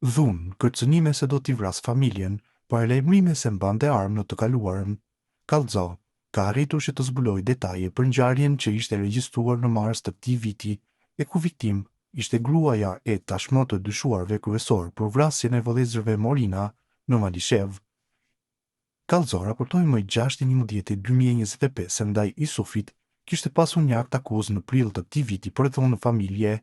Dhunë, kërcënime se do t'i vras familjen, paralajmërime se mbante armë në të kaluarën. Kallëzo, ka arritur që të zbuloj detaje për ngjarjen që ishte regjistruar në mars të këtij viti, e ku viktim ishte gruaja e tashmë të dyshuarve kryesor për vrasjen e vëllezërve Morina në Malishev. Kallëzo raportoi më 6/11/2025 se ndaj Isufit kishte pasur një akt akuzë në prill të këtij viti për dhunë në familje.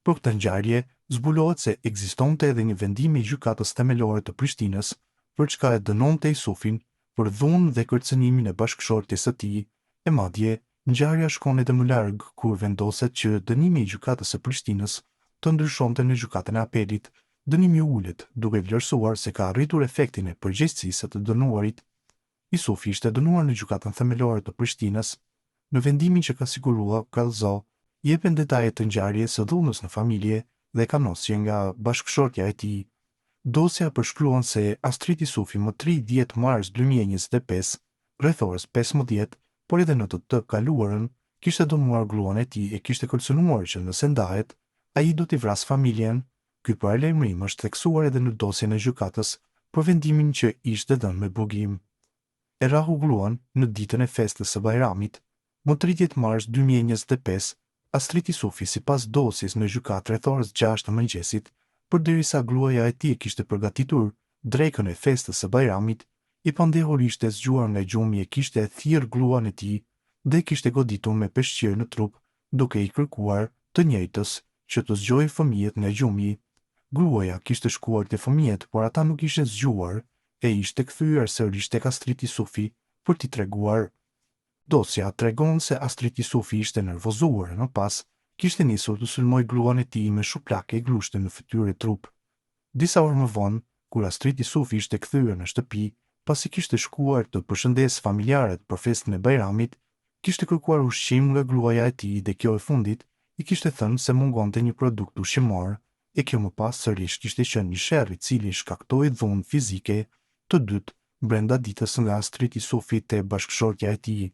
Për këtë ngjarje, zbulohet se ekzistonte edhe një vendim i gjykatës themelore të Prishtinës për çka e dënonte Isufin për dhunë dhe kërcënimin e bashkëshortes së tij, e madje ngjarja shkon edhe më larg kur vendoset që dënimi i gjykatës së Prishtinës të ndryshonte në gjykatën e apelit. Dënimi ulet, duke vlerësuar se ka arritur efektin e përgjegjësisë së të dënuarit. Isufi ishte dënuar në gjykatën themelore të Prishtinës. Në vendimin që ka siguruar Kallëzo, jepen detajet të ngjarjes së dhunës në familje dhe kanosje nga bashkëshortja e tij. Dosja përshkruan se Astrid Isufi më 30 mars 2025, rreth orës 15, por edhe në të kaluarën, kishte dënuar gruan e tij e kishte kërcënuar që nëse ndahet, ai do t'i vras familjen. Ky paralajmërim është theksuar edhe në dosjen e gjykatës për vendimin që ishte dhënë me burgim. E rahu gruan në ditën e festës së Bajramit, më 30 mars 2025, Astrid Isufi sipas dosjes në gjykatë rreth orës 6 të mëngjesit, përderisa gruaja e tij kishte përgatitur drekën e festës së Bajramit, i pandehur ishte zgjuar nga gjumi e kishte e thirrë gruan e tij dhe kishte goditur me peshqir në trup, duke i kërkuar të njëjtës që të zgjojë fëmijët nga gjumi. Gruaja kishte shkuar te fëmijët, por ata nuk ishin zgjuar e ishte kthyer sërish tek Astrid Isufi për t'i treguar. Dosja tregon se Astrid Isufi ishte nervozuar e më pas kishte nisur të sulmojë gruan e tij me shuplake glushte në fytyrë e trup. Disa orë më vonë, kur Astrid Isufi ishte kthyer në shtëpi, pasi kishte shkuar të përshëndesë familjarët për festën e Bajramit, kishte kërkuar ushqim nga gruaja e tij dhe kjo e fundit i kishte thënë se mungonte një produkt ushqimor, e kjo më pas sërish kishte qenë një sherr i cili shkaktoi dhunë fizike të dytë brenda ditës nga Astrid Isufi te bashkëshortja e tij.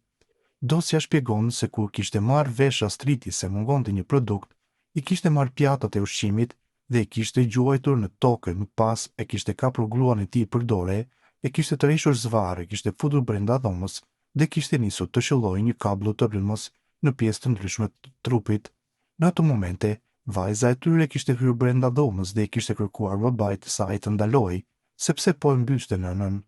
Dosja shpjegon se kur kishte marrë vesh Astriti se mungonte një produkt, i kishte marrë pjatat e ushqimit dhe i kishte gjuajtur në tokë, më pas e kishte kapur gruan e tij për dore, e kishte tërhequr zvarr, e kishte futur brenda dhomës dhe kishte nisur të shëllojë një kablo të rrymës në pjesë të ndryshme të trupit. Në ato momente, vajza e tyre kishte hyrë brenda dhomës dhe i kishte kërkuar babait të saj të ndalojë, sepse po e mbyste nënën.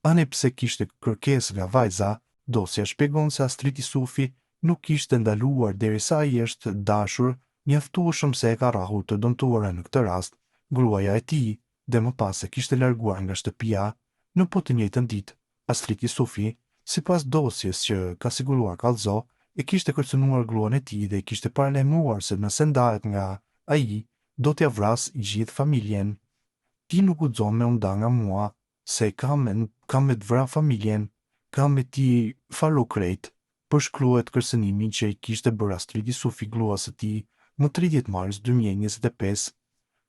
Ane pse kishte kërkesë nga vajza, dosja shpjegon se Astrid Isufi nuk kishte ndaluar derisa ai është dashur, mjaftueshëm se e ka rrahur të dëmtuara në këtë rast, gruaja e tij, dhe më pas e kishte larguar nga shtëpia. Në po të njëjtën ditë, Astrid Isufi, sipas dosjes që ka siguruar Kallëzo, e kishte kërcënuar gruan e tij dhe i kishte paralajmëruar se nëse ndahet nga ai, do t'ia vras gjithë familjen. Ti nuk guxon me u nda nga mua, se kam me të vra familjen, kam me ti faru krejt, përshkruhet kërcënimin që i kishte bërë Astrid Isufi gruas së tij më 30 mars 2025.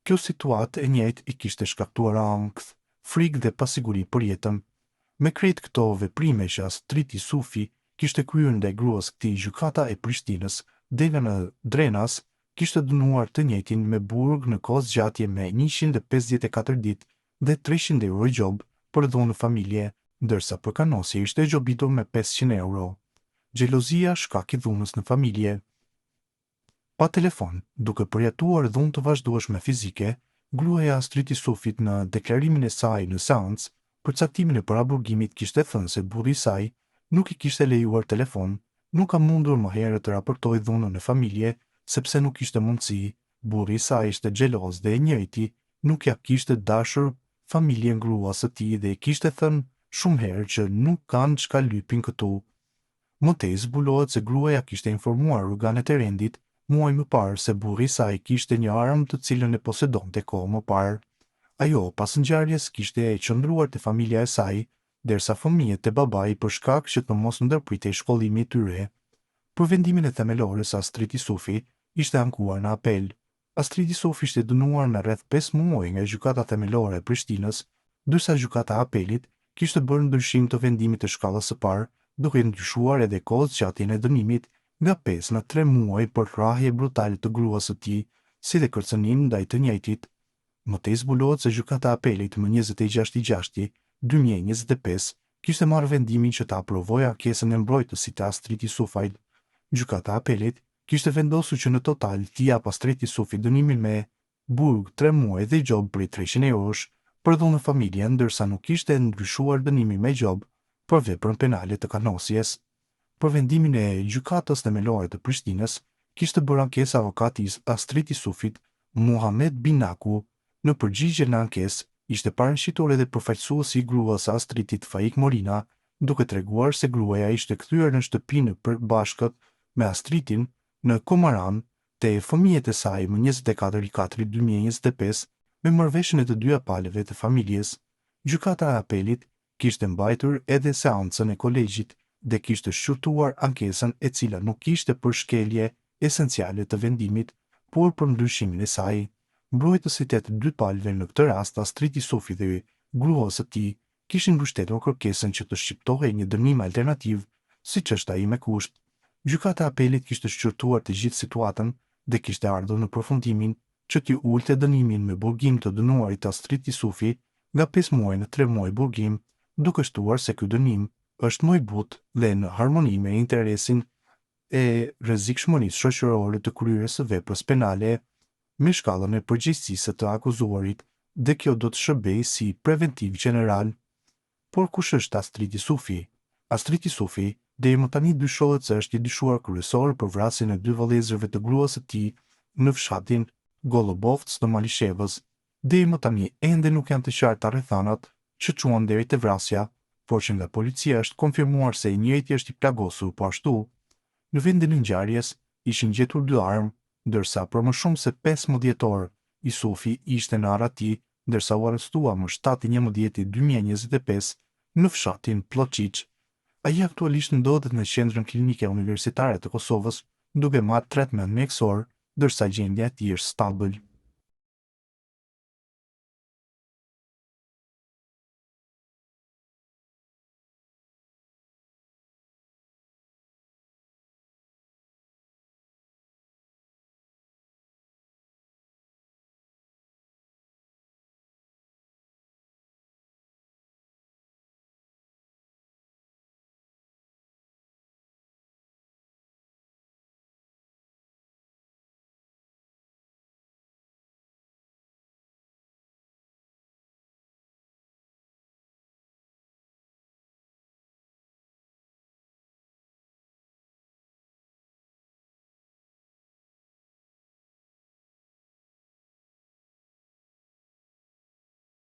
Kjo situatë e njëjtë i kishte shkaktuar ankth, frikë dhe pasiguri për jetën. Me krejt këto veprime që Astrid Isufi kishte kryer ndaj gruas këtij, gjykata e Prishtinës, dela në Drenas, kishte dënuar të njëjtin me burg në kohë zgjatje me 154 ditë dhe 300 euro gjob për dhunë në familje, ndërsa për kanosje ishte gjobitur me 500 euro. Xhelozia shkak i dhunës në familje. Pa telefon, duke përjatuar dhunë të vazhdueshme fizike, gruaja e Astrid Isufit në deklarimin e saj në seancë për caktimin e paraburgimit kishte thënë se burri i saj nuk i kishte lejuar telefon, nuk ka mundur më herët të raportojë dhunën në familje, sepse nuk kishte mundësi. Burri i saj ishte xheloz dhe e njëjti nuk ja kishte dashur familjen gruas së tij dhe i kishte thënë shumë herë që nuk kanë çka lypin këtu. Më tej zbulohet se gruaja kishte informuar organet e rendit muaj më parë se burri i saj kishte një armë të cilën e posedonte kohë më parë. Ajo pas ngjarjes kishte e qëndruar te familja e saj, derisa fëmijët e babai për shkak që të mos ndërpritej shkollimi i tyre. Për vendimin e themelores Astrid Isufi ishte ankuar në apel. Astrid Isufi ishte dënuar në rreth 5 muaj nga gjykata themelore e Prishtinës, ndërsa gjykata e apelit kishte bërë ndryshim të vendimit të shkallës së parë, duke ndryshuar edhe kohëzgjatjen e dënimit nga 5 në 3 muaj për rrahje brutale të gruas së tij, si dhe kërcënim ndaj të njëjtit. Mëtej zbulohet se gjykata e apelit më 26/6/2025 kishte marrë vendimin që ta aprovojë ankesën e mbrojtësit të Astrid Jusufajt. Gjykata e apelit kishte vendosur që në total t'i jap Astrid Jusufit dënimin me burg 3 muaj dhe gjob prej 300 eurosh për dhunë në familje, ndërsa nuk kishte ndryshuar dënimin me gjob për veprën penale të kanosjes. Për vendimin e gjykatës themelore të Prishtinës, kishte bërë ankesë avokati i Astrid Jusufit, Muhamet Binaku. Në përgjigje në ankesë, ishte paraqititur edhe përfaqësuesi i gruas së Astridit Faik Morina, duke treguar se gruaja ishte kthyer në shtëpi në përbashkët me Astridin në Komaran te fëmijët e saj më 24/4/2025 me marrëveshjen e të dyja palëve të familjes. Gjykata e apelit kishte mbajtur edhe seancën e kolegjit dhe kishte shqyrtuar ankesën e cila nuk kishte përshkelje esenciale të vendimit, por për ndryshimin e saj. Mbrojtësit e të dy palëve, në këtë rast Astrid Jusufi dhe gruas së tij, kishin mbështetur kërkesën që të shqiptohej një dënim alternativ, siç është ai me kusht. Gjykata e apelit kishte shqyrtuar të gjithë situatën dhe kishte ardhur në përfundimin që t'i ulte dënimin me burgim të dënuarit Astrid Jusufi nga 5 muaj në 3 muaj burgim, duke shtuar se ky dënim është më i butë dhe në harmoni me interesin e rrezikshmërisë shoqërore të kryerjes së veprës penale me shkallën e përgjegjësisë të akuzuarit dhe kjo do të shërbejë si preventiv gjeneral. Por kush është Astrid Jusufi? Astrid Jusufi deri më tani dyshohet se është i dyshuar kryesor për vrasjen e 2 vëllezërve të gruas së tij në fshatin Golobovc të Malishevës. Deri më tani ende nuk janë të qarta rrethanat që çuan deri te vrasja, por që nga policia është konfirmuar se i njëjti është i plagosur, po ashtu në vendin e ngjarjes ishin gjetur 2 armë, ndërsa për më shumë se 15 orë Jusufi ishte në Arati, ndërsa u arrestua më 7/11/2025 në fshatin Pločić. Ai aktualisht ndodhet në qendrën klinike universitare të Kosovës, duke marrë tretment mjekësor, ndërsa gjendja e tij është stabil.